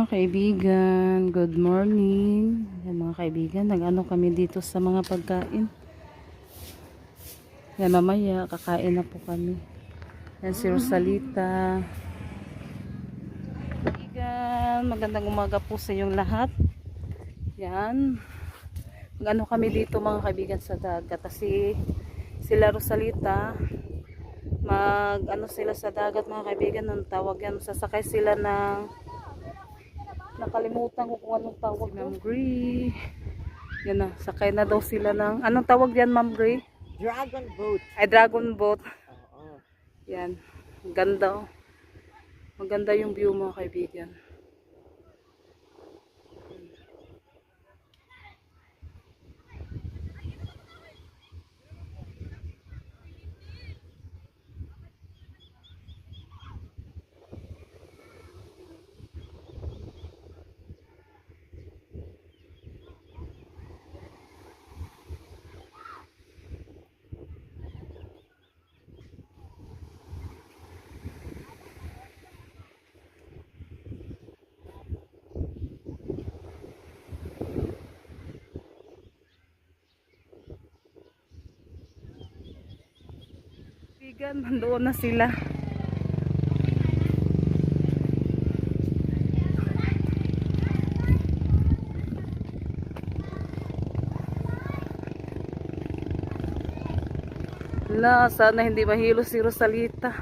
mga kaibigan, good morning. Yan mga kaibigan, nag-ano kami dito sa mga pagkain. Yan mamaya, kakain na po kami. Yan si Rosalita. Kaibigan, magandang umaga po sa inyong lahat. Yan. Mag-ano kami dito mga kaibigan sa dagat. Kasi sila Rosalita, mag-ano sila sa dagat mga kaibigan. Ang tawag yan, sasakay sila ng nakalimutan ko kung anong tawag. Ma'am Gray. Yan na, sakay na daw sila ng anong tawag yan Ma'am Gray? Dragon boat. Ay, dragon boat. Oo. Yan. Ganda oh. Maganda yung view mga kaibigan. Kaibigan, nandoon na sila. La, sana hindi mahilo si Rosalita.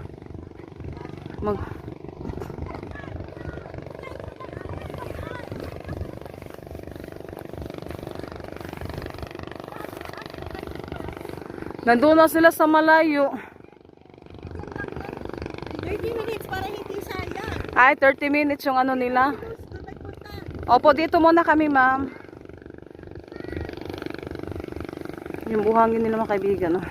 Nandoon na sila sa malayo. 30 minutes para hindi sayang. Ay, 30 minutes yung ano nila. Opo, dito muna kami, ma'am. Yung buhangin nila mga kaibigan, oh.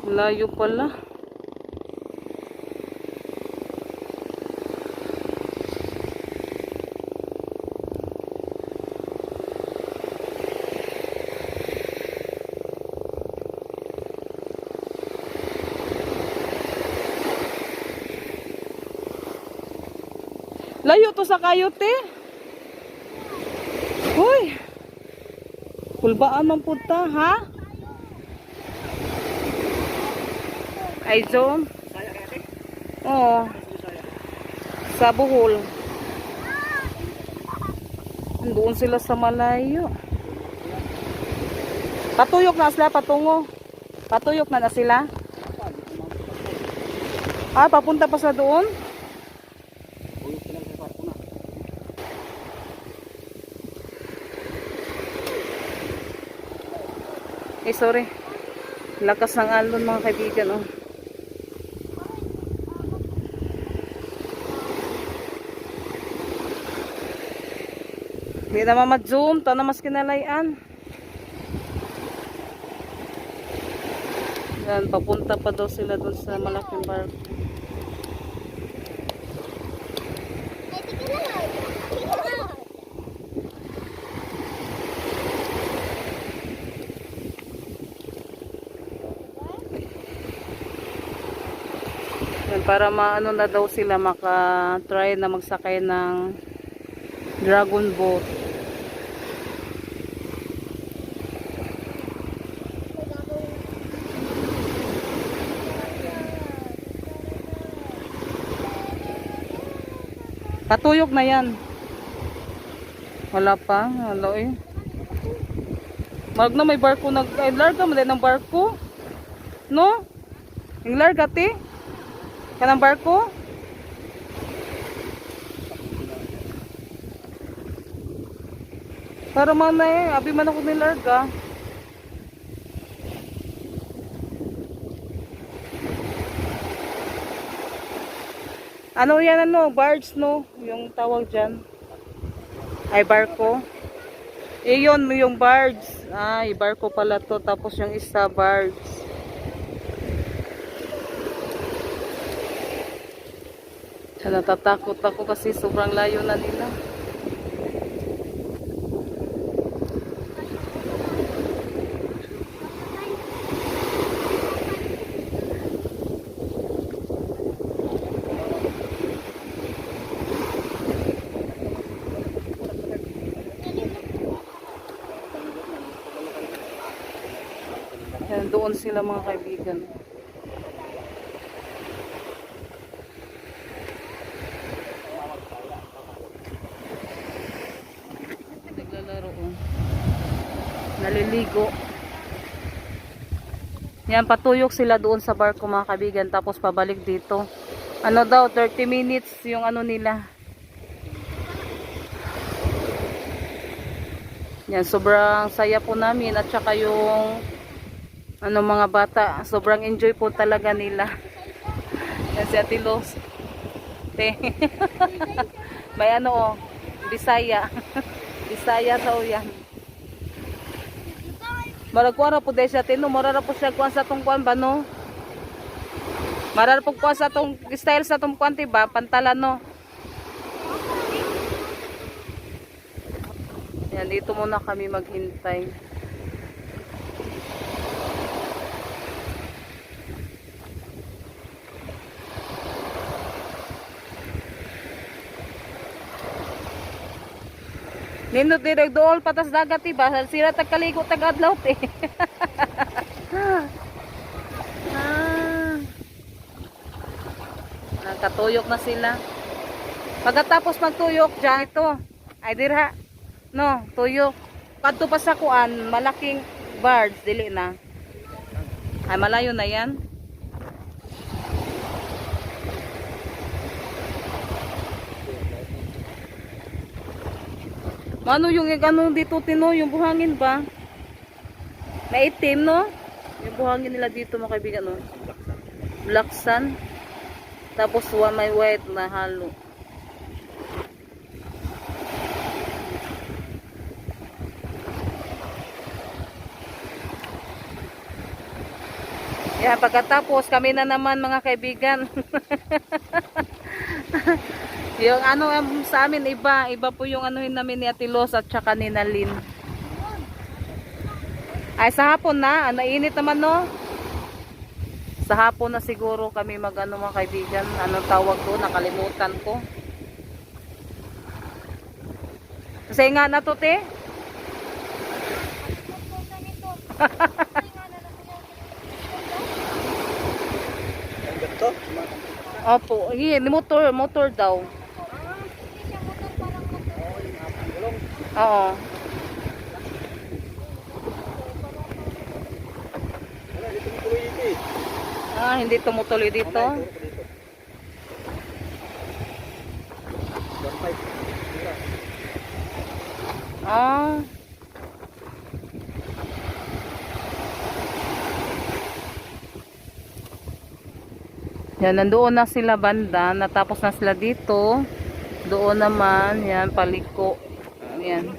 Layo pala. Layo to sa Kayote. Uy. Kulbaan man punta, ha? Ay, zone. Oo. Sa Bohol. Doon sila sa malayo. Patuyok na sila, patungo. Patuyok na sila. Ah, papunta pa sa doon? Eh, sorry. Lakas ng alon mga kaibigan, oh. Hindi naman ma-zoom. Ito na mas kinalayan. Yan, papunta pa daw sila doon sa malaking barko. Yan, para maano na daw sila maka-try na magsakay ng dragon boat. Patuyok na yan. Wala pa. Wala eh. Mag na may barko nag... Ay, larga mo din ng barko. No? Yung larga ti? Kanang barko? Para man na eh. Abi man ako nilarga. Ano yan ano? Barge no? Yung tawag dyan. Ay barko. Eh yun yung barge. Ay barko pala to. Tapos yung isa barge. Natatakot ako kasi sobrang layo na nila. Yan, doon sila mga kaibigan. Naglalaro, oh. Naliligo. Yan, patuyok sila doon sa barko mga kaibigan, tapos pabalik dito. Ano daw, 30 minutes yung ano nila. Yan, sobrang saya po namin at saka yung ano mga bata, sobrang enjoy po talaga nila. Yan si Ate Los. May ano, oh, Bisaya. Bisaya daw yan. Maragkuara po dahil siya tino, marara po siya kuwan sa itong kuwan ba no? Marara po kuwan sa itong style sa itong kuwan diba? Pantalan no? Yan, dito muna kami maghintay. Nindot direk dool patas dagat diba? Sila tagkaligo tagadlaw eh. Nakatuyok na sila. Pagkatapos magtuyok dyan ito. Ay dirha. No, tuyok. Kadto pa sa kuan, malaking birds dili na. Ay malayo na yan. Ano yung ano dito tino, yung buhangin ba? Maitim no? Yung buhangin nila dito mga kaibigan no. Black sun. Tapos may white na halo. Yan, pagkatapos kami na naman mga kaibigan. Yung ano sa amin iba po yung anuhin namin ni Ate Los at saka ni Nalin. Ay sa hapon na, nainit naman no. Sa hapon na siguro kami mag-ano mga kaibigan, anong tawag doon, nakalimutan ko. Kasi nga na to te. Opo, motor daw. Oo. Hindi tumutuloy dito. Ah. Yan, nandoon na sila banda, natapos na sila dito. Doon naman, yan, paliko. Yan.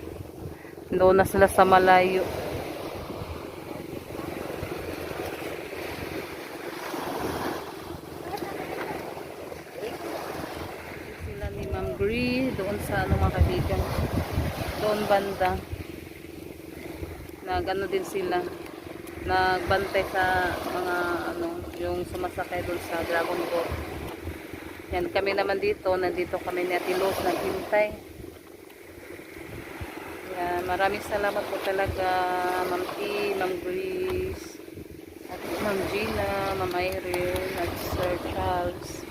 Doon na sila sa malayo. Sila ni Ma'am Bree, doon sa ano mga kaibigan. Doon banda. Nagano din sila. Nagbantay sa mga ano, yung sumasakay doon sa Dragon Boat. Yan, kami naman dito, nandito kami ni Ate Los, naghintay. Yan, maraming salamat po talaga, Ma'am P, Ma'am Grace, at Ma'am Gina, Ma'am Irene, at Sir Charles.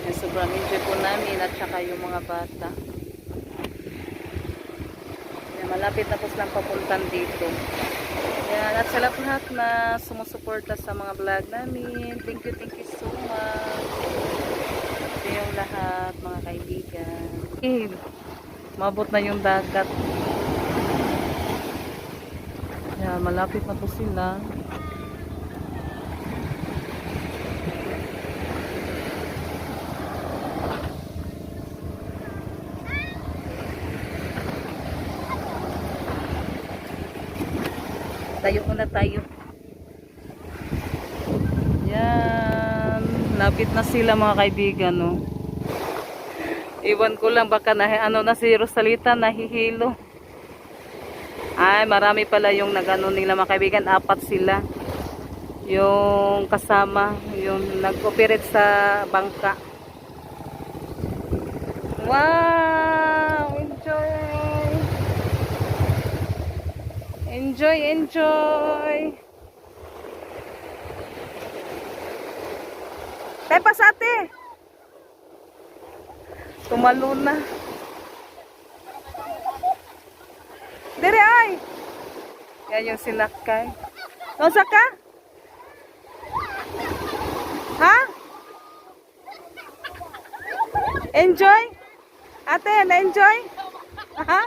Yan, sobrang enjoy po namin at saka yung mga bata. Yan, malapit na po silang papuntan dito. Yan, at sa lahat na sumusuporta sa mga vlog namin, thank you so much. Ito yung lahat mga kaibigan. Mabot na yung dagat. Yan, malapit na po sila. Tayo muna tayo. Yan. Lapit na sila mga kaibigan, no. Iwan ko lang baka na, ano na si Rosalita nahihilo. Ay, marami pala yung nagano nila mga kaibigan. 4 sila. Yung kasama, yung nag-operate sa bangka. Wow! Enjoy! Enjoy, enjoy. Kay pasate. Tumalo na. Dire ay. Yan yung sinakay. Nausa ka? Ha? Enjoy? Ate, na-enjoy? Ha?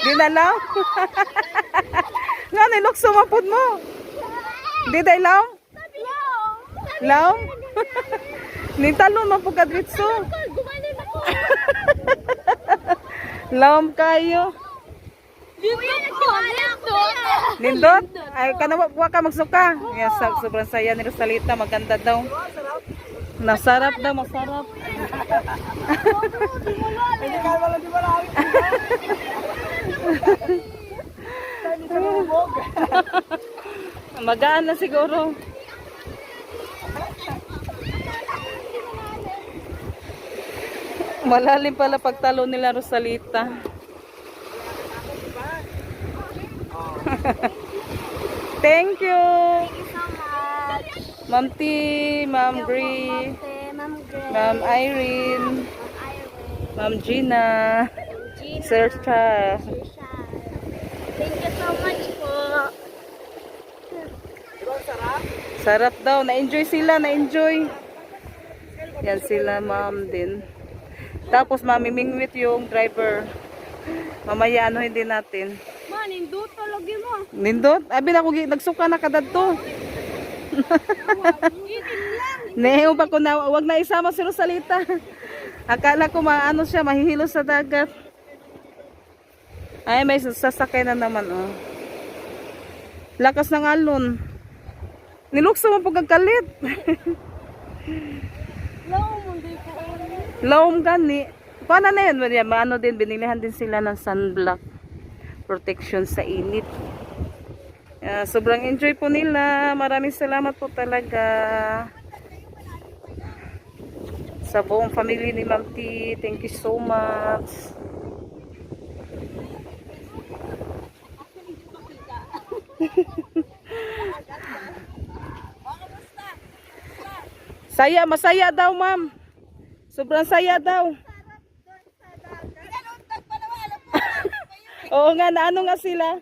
Dinalaw? Nga, nilok sumapod mo. Di day law? Law? Nitalon mo po kadritso. Lawm kayo. Nindot? Ay, wa ka magsuka. Yes, sobrang saya ni Rosalita. Maganda daw. Nasarap daw, masarap. Magaan na siguro. Malalim pala pagtalo nila Rosalita. Thank you. Ma'am T, Ma'am Bree, Ma'am Irene, Ma'am Gina, Sir Cha. Thank you so much po. Sarap daw. Na-enjoy sila. Na-enjoy. Yan sila, ma'am din. Tapos, mamimingwit yung driver. Mamaya, ano hindi natin. Ma, nindot palagi mo. Nindot? Abi na ko nagsuka na kadad to. Neho pa ko na. Huwag na isama si Rosalita. Akala ko maano siya. Mahihilo sa dagat. Ay, may sasakay na naman, oh. Lakas ng alon. Nilukso mo po kagkalit. Laom gani. Paano na yan? Maano din, binilihan din sila ng sunblock protection sa init. Sobrang enjoy po nila. Maraming salamat po talaga sa buong family ni Ma'am T. Thank you so much. Saya, masaya daw, ma'am. Sobrang saya daw. Oo nga, na ano nga sila?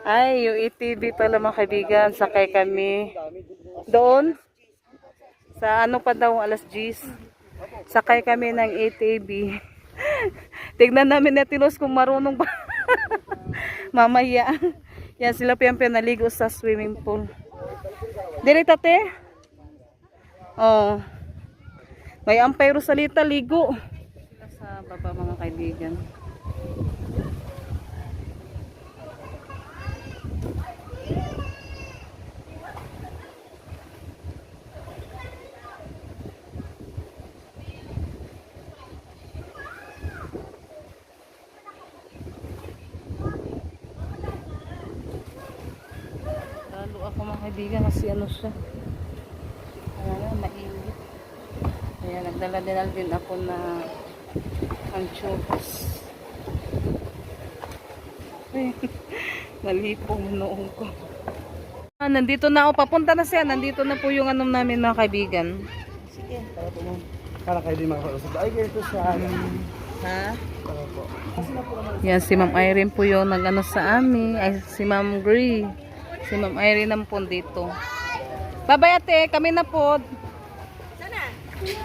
Ay, yung ATV pala mga kaibigan. Sakay kami doon. Sa ano pa daw, alas 10. Sakay kami ng ATV. Tignan namin na Tilos kung marunong ba. Mamaya. Yan sila piyan naligo sa swimming pool. Dili tate? Oh. May ampay Rosalita ligo. Sa baba mga kaibigan. Ako mga kaibigan kasi ano siya, mainit. Kaya nagdala din ako na anchovies. Nalipong noong ko. Nandito na ako, papunta na siya. Nandito na po yung anong namin mga kaibigan. Sige. Para kayo din makakausap. Ay, ganito siya. Ha? Yan si Ma'am Irene po yung nag-ano sa amin. Ay, si Ma'am Bree. Si Ma'am Irene naman dito. Babay ate, kami na po. Sana?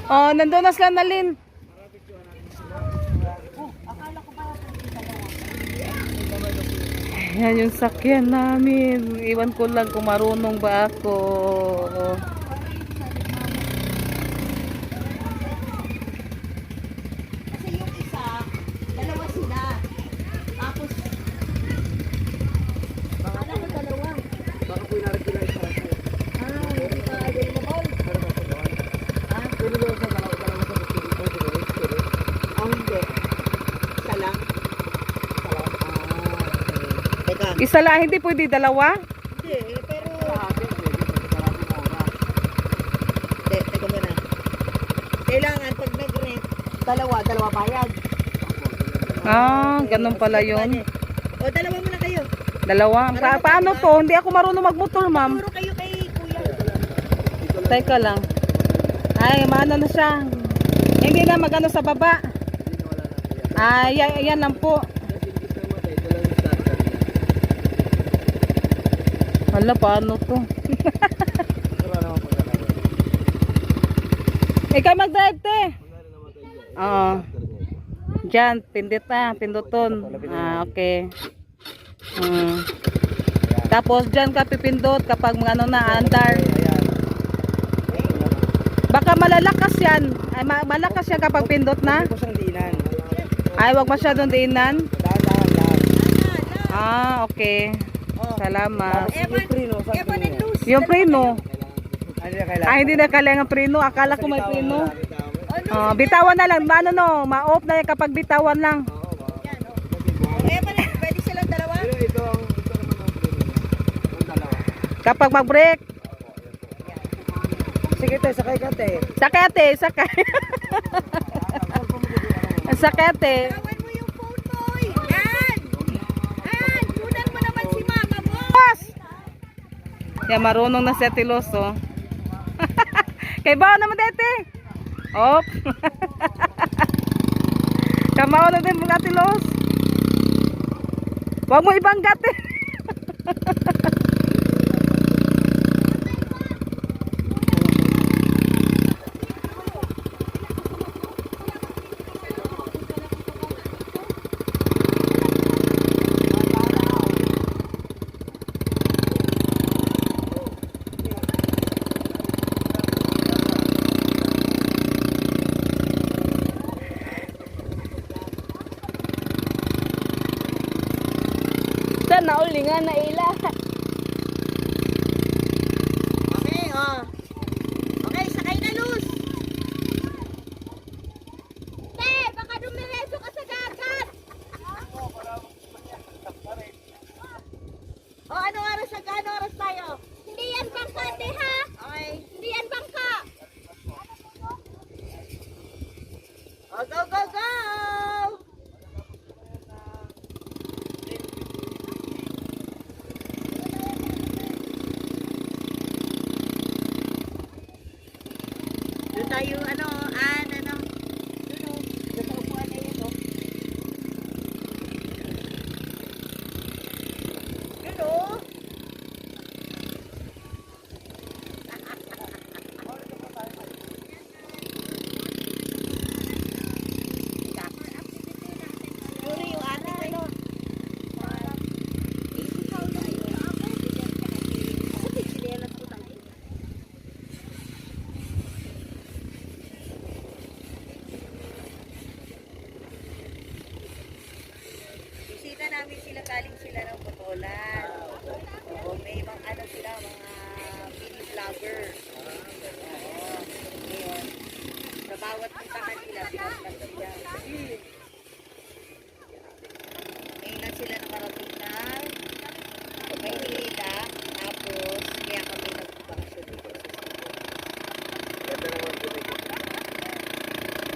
Oh, nandun na sila na Lin. Yan yung sakyan namin. Iwan ko lang kung marunong ba ako. Kasi yung isa, dalawa sila. Tapos, akala ko dalawa. Baka po inaregulay sa akin. Hindi pa available. Pero doon sa dalawa sa pagkakita. Hindi. Isa lang. Teka. Isa lang, hindi pwede dalawa. Hindi, pero... Teka muna. Kailangan pag dalawa bayad. Ah, ganun pala yun. O, dalawa muna kayo. Dalawa. Paano to? Hindi ako marunong magmotor, ma'am. Puro kayo kay kuya. Teka lang. Ay, maano na siya. Hindi na magano sa baba. Ay, yan lang po. Hala, paano to? Ikaw mag-drive, te. Oo. Diyan, pinduton. Ah, okay. Tapos diyan ka pipindot kapag ano na, andar. Baka malalakas yan. Ay, malakas yan kapag pindot na. Hindi ko siyang diinan. Ay, wag masyadong diinan. Dahan-dahan lang. Ah, okay. Salamat. Yung preno, saan Evan and preno? Luz. Yung preno. Ano na kailangan? Ay, hindi na kailangan preno. Akala ko may preno. Bitawan na lang. Ano no, ma-off na yan kapag bitawan lang. Evan, pwede silang dalawa? Pero ito naman ang preno niya. Ang dalawa. Kapag mag-break. Sige te, sakay ka te. Sakay ate, sakay. Sakay ate. Tawan mo yung phone mo. Yan. Yan. Tunan mo naman si mama mo. Boss! Yan, marunong na si Ate Los, oh. Kay bawa naman dete. Op. Kamao na din mga Ate Los. Huwag mo ibanggat eh. Sana uli nga na ila. Okay, oh. Okay, sakay na, Luz. Te, baka dumiretso ka sa dagat. Oh, anong oras tayo? Hindi yan bangka, te, ha? Okay. Hindi yan bangka. Oh, go, go, go! Doon tayo, ano, ano. Doon sa upuan na yun, oh. Yun, oh. Yuri, yung ating, ano. Sinelas ko tayo. Bisita namin sila, galing sila ng Botolan. O, may ibang ano sila, mga mini vlogger. Oo. Ngayon, sa bawat puntahan nila, pinaglag sila. Ngayon lang sila nakarating ng Maynila. Tapos, kaya kami nagbakasyon dito.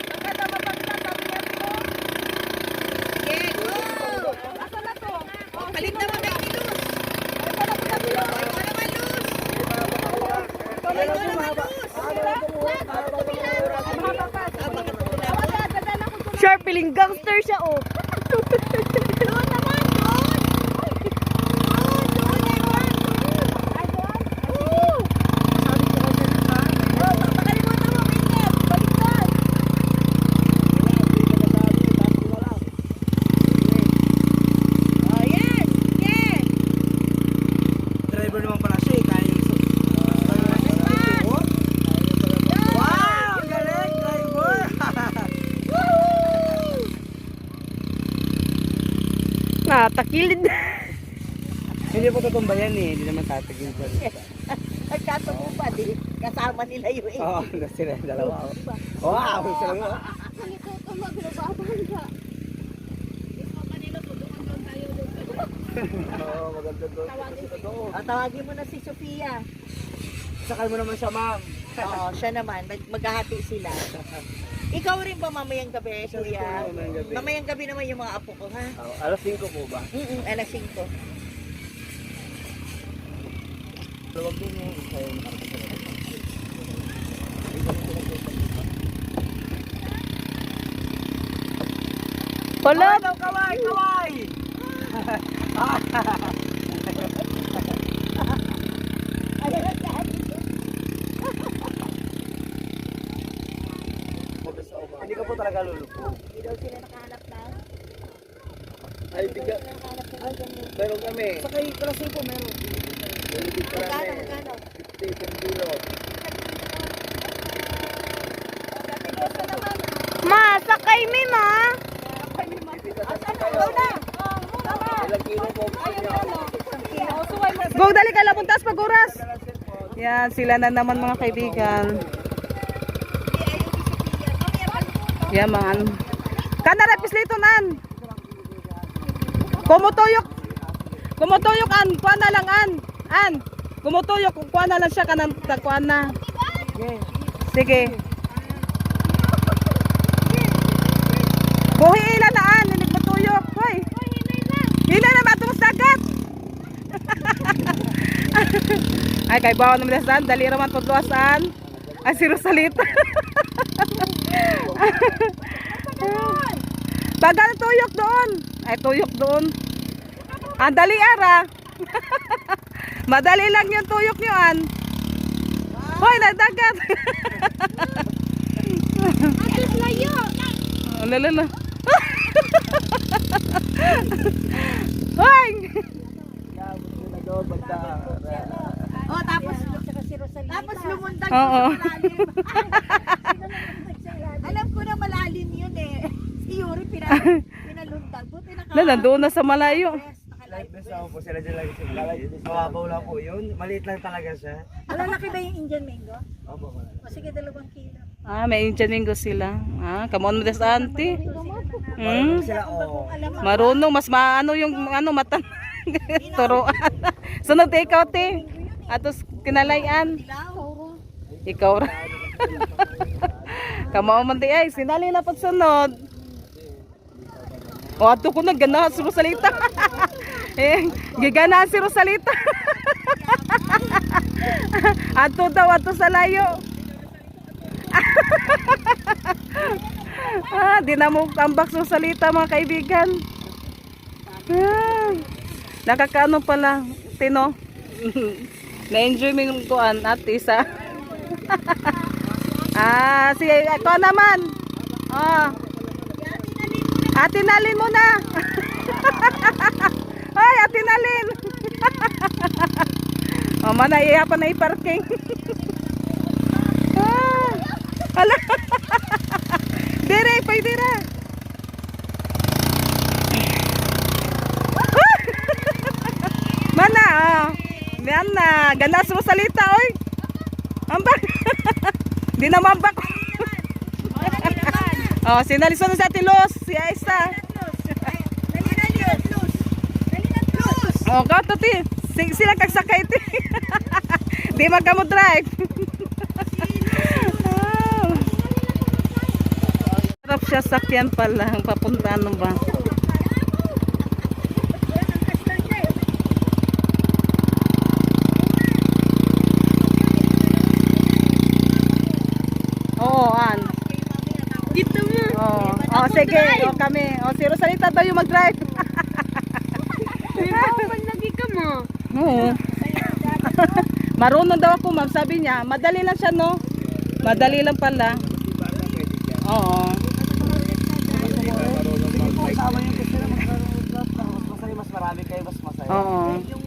Ganda naman po ito. Yeah, go! Oh, palit naman kayo ni Luz. Ikaw naman, Luz. Ikaw naman, Luz. Sure, piling gangster siya, oh. Doon naman, doon. Doon, Evan. Oo. Oh, pakalimutan mo, ingat. Baliktad. Oh, yes. Yes. Driver naman pala siya, kaya yung wow! Galing, driver! Takilid. Hindi po tutumbayan eh, hindi naman tatagil dyan. Nagkatubo pa, di. Kasama nila yung Oo, sila yung dalawa. Wow! Sila nga. Oo, maganda doon. Tawagin mo na si Sakal mo naman siya, ma'am. Oo, siya naman. Maghahati sila. Ikaw rin ba mamayang gabi, Siya rin kuya? po mamayang gabi. Mamayang gabi naman yung mga apo ko, ha? Alas 5 po ba? Alas 5. Huwag din yung isa yung nakakasalamat. Palap! Kaway! Kaway! Hindi ka po talaga lulupog. Hindi daw sila nakahanap na. Ay, bigyan. Meron kami. Sakay kalasin po, meron. Magkano? 50 per kilo. Ma, sakay mi ma! Ilang kilo po gusto niyo? Go, dali ka labuntas pag oras. Yan, sila na naman mga kaibigan. Yan mga ano. Kanara pislito nan. Kumutuyok. Kumutuyok an, kuha na lang an. An. Kumutuyok, kuha na lang siya kanang kuha na. Sige. Buhi ila na an, hindi matuyok. Hoy. Hila na matong sagat. Ay kay bawa naman dasan, dali raman pagluasan. Ay si Rosalita. Tagal tuyok doon. Ay tuyok doon. Ang dali ara. Madali lang yung tuyok niyo an. Hoy, nagdagat. Atis layo! Lalala. Hoy. Oh, tapos lumundag Oo. sa malalim. Alam ko na malalim yun eh. Si Yuri pinalundag. Buti Nandoon na sa malayo. Light best ako po sila dyan lang. Mababaw lang po yun. Maliit lang talaga siya. Malalaki ba yung Indian mango? Opo, O sige, 2 kilo. Ah, may Indian sila. Ah, come on mo des auntie. Hmm. Sila, Marunong mas maano yung ano mata. Turuan. Sunod ikaw te. Atos kinalayan. Ikaw ra. Kamao man di ay sinali na pagsunod. O ato ko naggana si Rosalita. Gigana si Rosalita. Ato daw ato sa layo. Di na mo tambak si Rosalita mga kaibigan. Nakakaano pala, Tino. Na-enjoy mo yung kuan at isa. Si ako naman. Atinalin mo na. Ay, atinalin. Mana iya pa na i-parking. Ala. Dire, pwede ra. Mana, yan na. Ganas mo salita, oy. Ambak. Di na mambak. Sinaliso na sa Tilos. Si Aisa. Kato ti. Sila kagsakay ti. Di magkamo drive. Sarap siya sakyan pala. Papunta ano ba? Oo, an. Dito mo. Oh, sige. Kami. Si Rosalita daw yung mag-drive. Pag lagi ka mo. Oo. Marunong daw ako, ma'am. Sabi niya, madali lang siya, no? Madali lang pala. Oo. Kasama yung gusto na masaya, mas marami kayo, mas masaya. Oo. Yung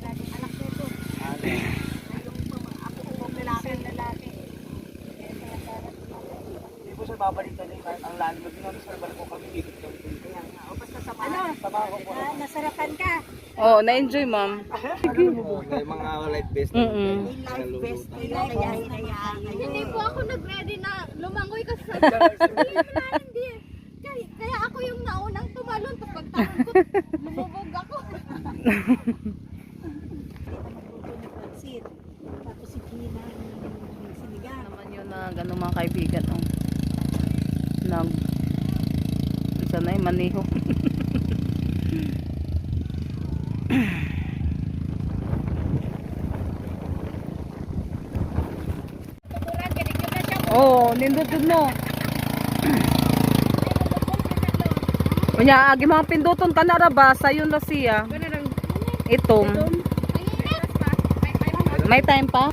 anak nito. Yung lalaki. Hindi po siya babalik na ang landlord. Hindi namin balik ko kami dito. Basta sama ko. Nasarapan ka. Oo, na-enjoy, ma'am. May mga light best. Life best. Hindi po ako nag-ready na lumangoy kasi sa hindi. Kaya ako yung naunang tumalon tapos pagtalon ko, lumubog ako. Tapos si Gina sinigang. Naman yun na gano'ng mga kaibigan. Oh. nag sanay maniho. Oh, nindot yun no. Unya agi mga pinduton tanara ba sayon na siya. Itom. May time pa?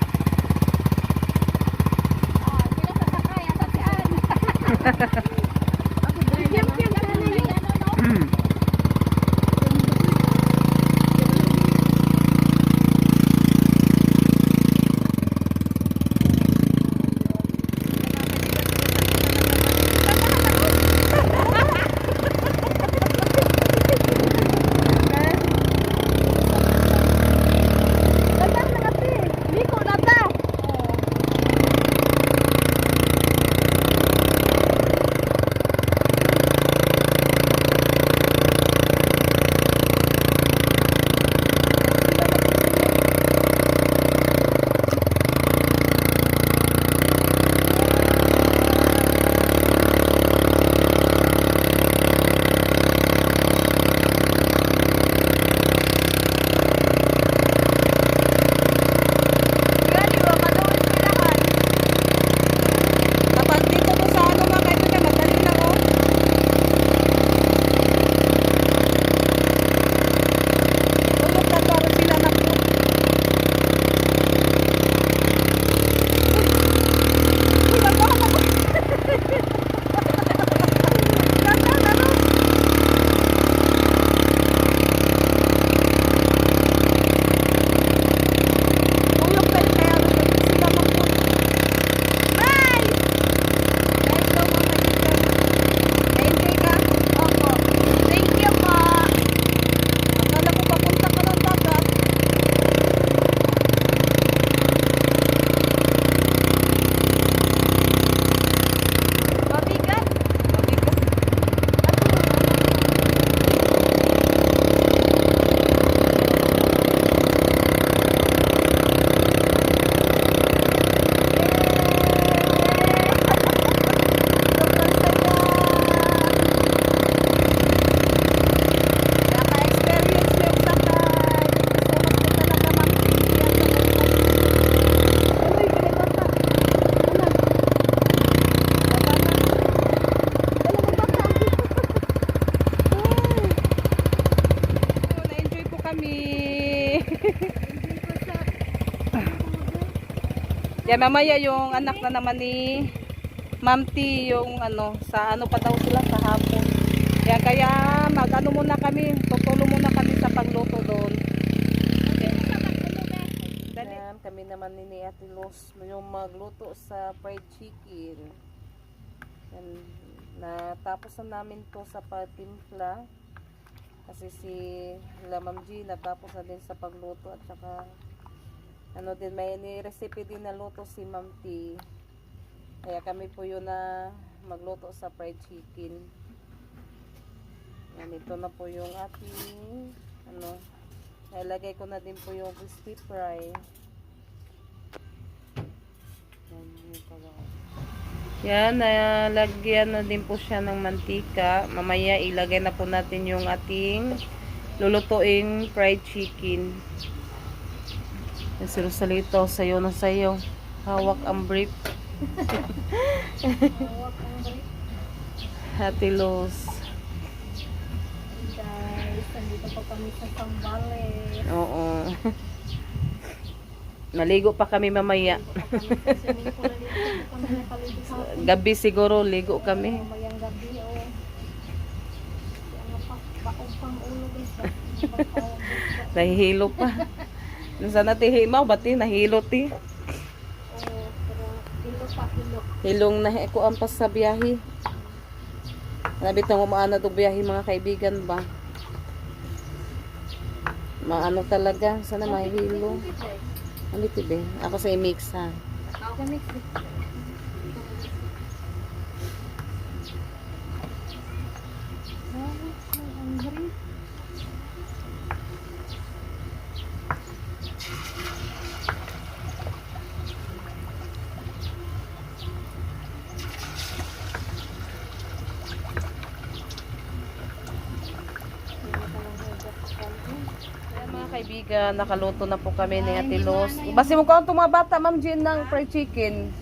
Yan mamaya yung anak na naman ni Ma'am T, yung ano, sa ano pa daw sila sa hapon. Yan kaya mag-ano muna kami, tutulo muna kami sa pagluto doon. Yan, kami naman ni Ate Los yung magluto sa fried chicken. Yan, natapos na namin to sa patimpla. Kasi si Ma'am G natapos na din sa pagluto at saka ano din, may ni-recipe din na luto si Ma'am T. Kaya kami po yun na magluto sa fried chicken. Yan, ito na po yung ating ano, nilagay ko na din po yung crispy fry. Yan, nalagyan na din po siya ng mantika. Mamaya ilagay na po natin yung ating lulutuing fried chicken. Yan si Rosalito, sayo na sayo. Hawak ang brief. Ate Los. Guys, nandito pa kami sa Sambales. Oo. Maligo pa kami mamaya. Gabi siguro ligo kami. Mamayang gabi, oh. Yan pa, baong pang ulo, guys. Nahihilo pa. Nung sana tihimaw, bati nahilo ti. Oh, pero hilo pa, hilo. Hilong na ko ang pas sa biyahe. Nabit na umaana itong biyahe mga kaibigan ba? Maano talaga, sana mahilo. Ano tibe? Ako sa i-mix ha. Ako mix. Mga kaibigan, nakaluto na po kami ni Ate Luz. Basi mo kaon itong mga bata, Ma'am Jean, ng fried chicken.